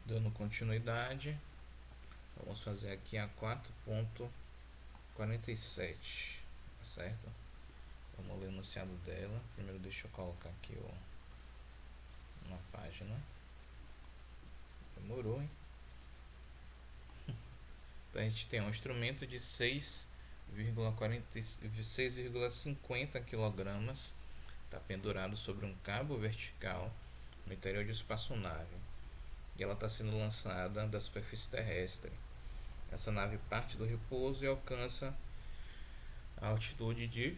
Dando continuidade, vamos fazer aqui a 4.47, tá certo? Vamos ler o enunciado dela. Primeiro deixa eu colocar aqui na página. Demorou, hein? Então a gente tem um instrumento de 6,50 kg, está pendurado sobre um cabo vertical no interior de espaçonave, e ela está sendo lançada da superfície terrestre. Essa nave parte do repouso e alcança a altitude de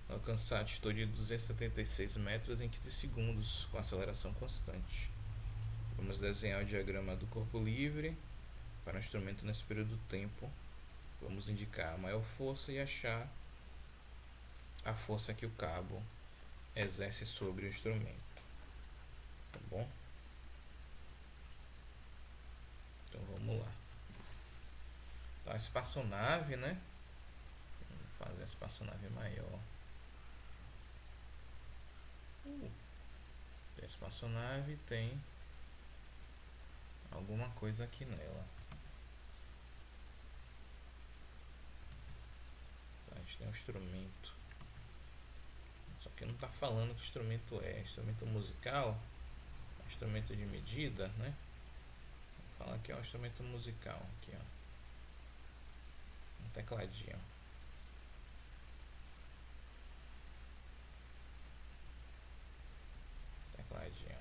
alcançar a altitude de 276 metros em 15 segundos com aceleração constante. Vamos desenhar o diagrama do corpo livre para o instrumento nesse período do tempo. Vamos indicar a maior força e achar a força que o cabo exerce sobre o instrumento. Tá bom? Então vamos lá. Então a espaçonave, né? Vamos fazer a espaçonave maior. A espaçonave tem alguma coisa aqui nela. Então, a gente tem um instrumento. Só que não está falando que instrumento é. Instrumento musical, instrumento de medida, né? Vou falar que é um instrumento musical. Aqui, ó. Um tecladinho. Tecladinho.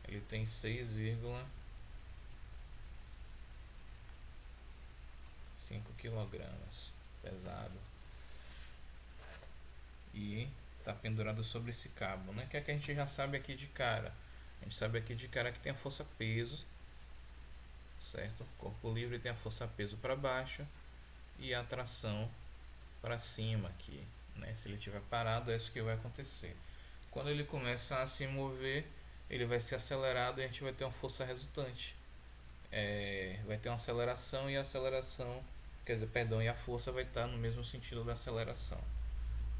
Ele tem 6,5 kg, pesado, e está pendurado sobre esse cabo, né? Que é que a gente já sabe aqui de cara. A gente sabe aqui de cara que tem a força peso, certo? O corpo livre tem a força peso para baixo e a tração para cima aqui, né? Se ele estiver parado, é isso que vai acontecer. Quando ele começa a se mover, ele vai ser acelerado e a gente vai ter uma força resultante. Vai ter uma aceleração, e a aceleração, e a força vai estar no mesmo sentido da aceleração,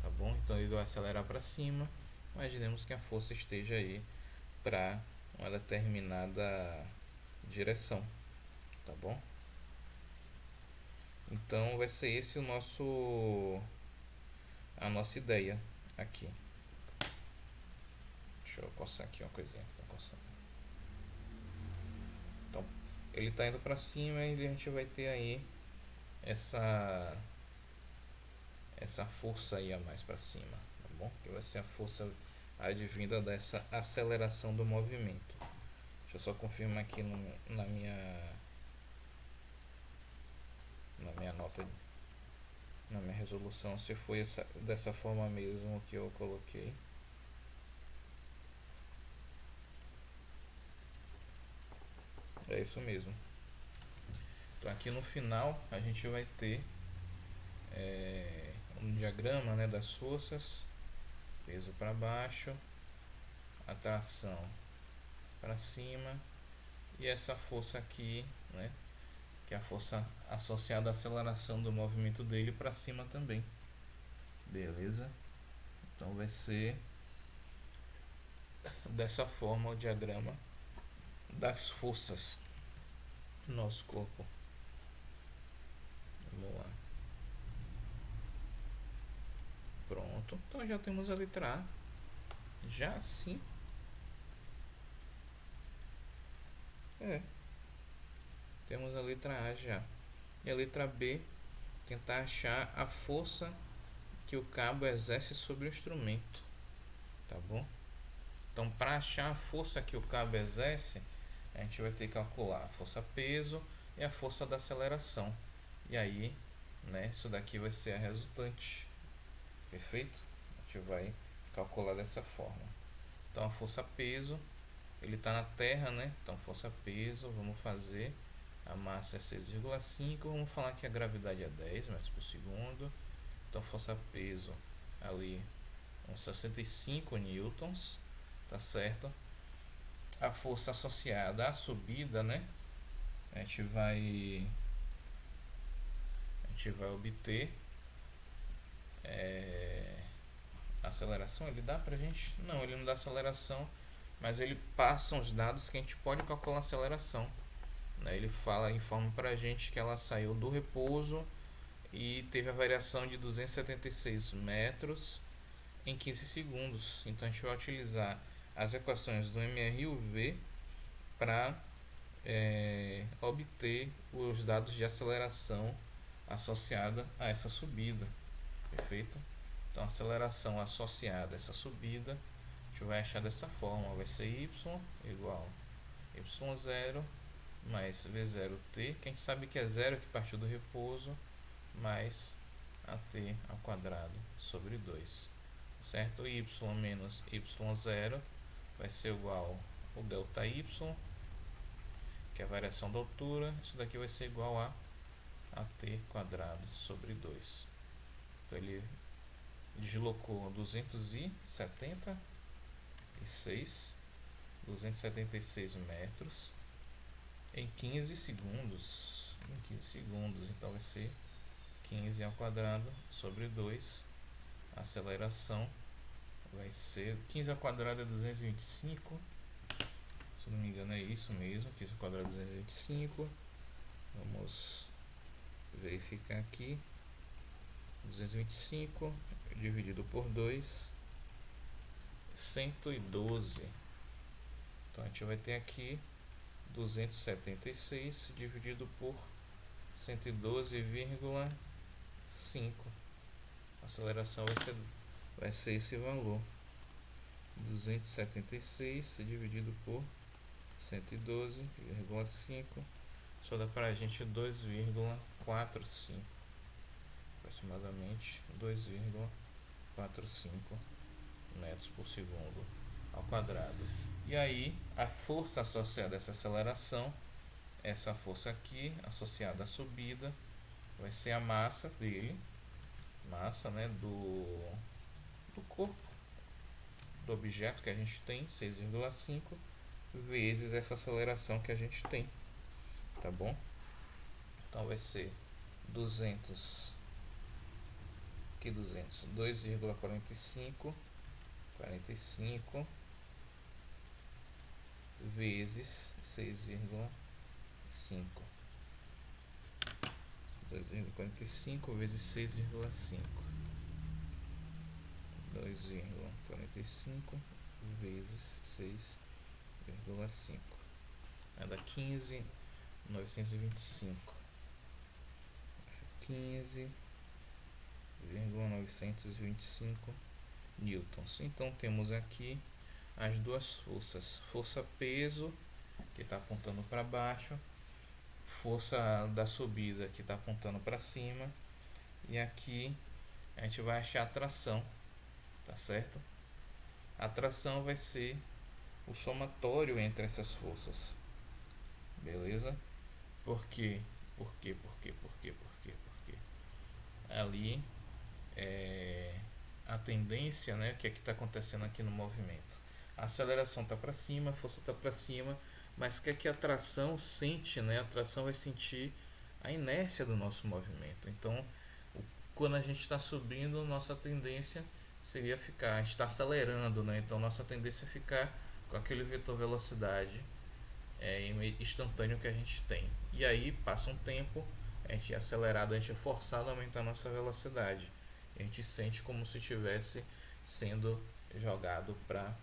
tá bom? Então ele vai acelerar para cima. Imaginemos que a força esteja aí para uma determinada direção, tá bom? Então vai ser esse a nossa ideia aqui. Deixa eu coçar aqui uma coisinha que tá coçando. Então ele está indo para cima e a gente vai ter aí essa força aí a mais para cima, tá bom? Que vai ser a força advinda dessa aceleração do movimento. Deixa eu só confirmar aqui na minha nota, na minha resolução, se foi dessa forma mesmo que eu coloquei. É isso mesmo. Então aqui no final a gente vai ter um diagrama, né, das forças: peso para baixo, atração para cima, e essa força aqui, né, que é a força associada à aceleração do movimento dele para cima também. Beleza? Então vai ser dessa forma o diagrama das forças do nosso corpo. Vamos lá. Pronto. Então já temos a letra A. Já assim. Temos a letra A já. E a letra B, tentar achar a força que o cabo exerce sobre o instrumento. Tá bom? Então, para achar a força que o cabo exerce, a gente vai ter que calcular a força peso e a força da aceleração. E aí, né, isso daqui vai ser a resultante. Perfeito? A gente vai calcular dessa forma. Então, a força peso, ele está na Terra, né? Então, força peso, vamos fazer. A massa é 6,5. Vamos falar que a gravidade é 10 metros por segundo. Então, força peso ali, uns 65 newtons. Tá certo? A força associada à subida, né? A gente vai obter aceleração, ele dá pra gente? Não, ele não dá aceleração, mas ele passa os dados que a gente pode calcular a aceleração, né? Ele informa pra gente que ela saiu do repouso e teve a variação de 276 metros em 15 segundos. Então a gente vai utilizar as equações do MRUV para obter os dados de aceleração associada a essa subida, perfeito? Então a aceleração associada a essa subida a gente vai achar dessa forma, vai ser y igual y0 mais v0t, que a gente sabe que é zero que partiu do repouso, mais at ao quadrado sobre 2, certo? Y menos y0 vai ser igual ao delta y, que é a variação da altura. Isso daqui vai ser igual a at quadrado sobre 2. Então ele deslocou 276 metros em 15 segundos. Então vai ser 15 ao quadrado sobre 2. A aceleração vai ser 15 ao quadrado é 225. Se não me engano é isso mesmo, 15 ao quadrado é 225. Vamos verificar aqui. 225 dividido por 2, 112. Então a gente vai ter aqui 276 dividido por 112,5. A aceleração vai ser esse valor. 276 dividido por 112,5. Só dá para a gente 2,45. Aproximadamente 2,45 metros por segundo ao quadrado. E aí a força associada a essa aceleração, essa força aqui associada à subida, vai ser a massa dele, massa, né, do corpo, do objeto que a gente tem, 6,5 vezes essa aceleração que a gente tem, tá bom? Então vai ser 2,45 vezes 6,5. 2,45 vezes 6,5. 2,45 vezes 6,5. Vai dar 15.925. 15,925 newtons. Então temos aqui as duas forças: força peso, que está apontando para baixo, força da subida, que está apontando para cima, e aqui a gente vai achar a tração, tá certo? A tração vai ser o somatório entre essas forças, beleza? Por quê? Porque ali a tendência, né, que é que está acontecendo aqui no movimento. A aceleração está para cima, a força está para cima, mas que é que a tração sente, né? A tração vai sentir a inércia do nosso movimento. Então, quando a gente está subindo, nossa tendência seria ficar, a gente está acelerando, né? Então, nossa tendência é ficar com aquele vetor velocidade instantâneo que a gente tem. E aí, passa um tempo, a gente é acelerado, a gente é forçado a aumentar a nossa velocidade. A gente sente como se estivesse sendo jogado para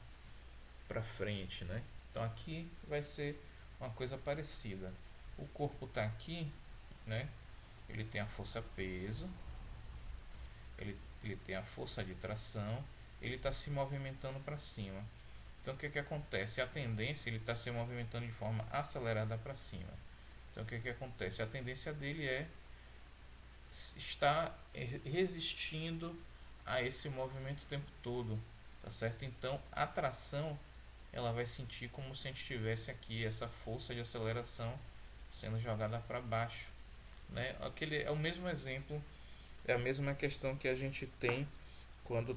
frente, né? Então aqui vai ser uma coisa parecida. O corpo está aqui, né? Ele tem a força peso, ele tem a força de tração, ele está se movimentando para cima. Então o que acontece? A tendência, ele está se movimentando de forma acelerada para cima. Então o que acontece? A tendência dele é estar resistindo a esse movimento o tempo todo, tá certo? Então a tração, ela vai sentir como se a gente tivesse aqui essa força de aceleração sendo jogada para baixo, né? Aquele é o mesmo exemplo, é a mesma questão que a gente tem quando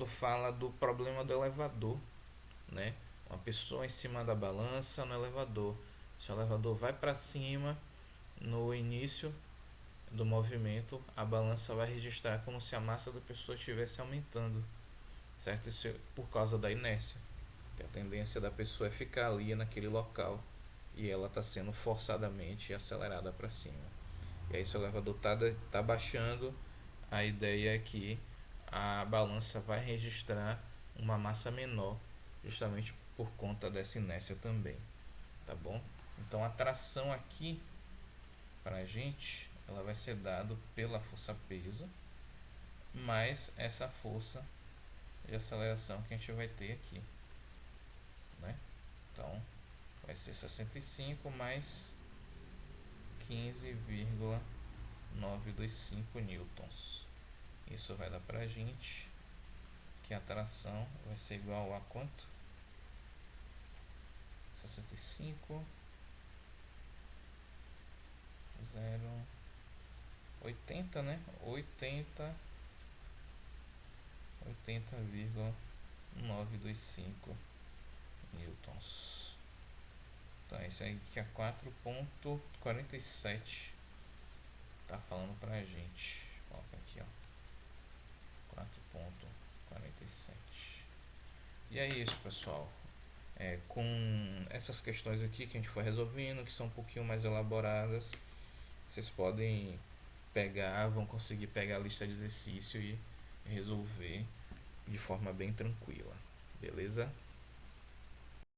fala do problema do elevador, né? Uma pessoa em cima da balança no elevador. Se o elevador vai para cima no início, do movimento, a balança vai registrar como se a massa da pessoa estivesse aumentando, certo? Isso é por causa da inércia, que a tendência da pessoa é ficar ali naquele local e ela está sendo forçadamente acelerada para cima. E aí, se o elevador tá baixando, a ideia é que a balança vai registrar uma massa menor, justamente por conta dessa inércia também, tá bom? Então a tração aqui para a gente, ela vai ser dado pela força peso mais essa força de aceleração que a gente vai ter aqui, né? Então vai ser 65 mais 15,925 newtons. Isso vai dar pra gente que a tração vai ser igual a quanto? 65 0 80, né? 80,925 newtons. Então esse aí que é 4,47 tá falando pra gente. Coloca aqui, ó. 4,47. E é isso, pessoal. Com essas questões aqui que a gente foi resolvendo, que são um pouquinho mais elaboradas, vocês podem vão conseguir pegar a lista de exercício e resolver de forma bem tranquila, beleza?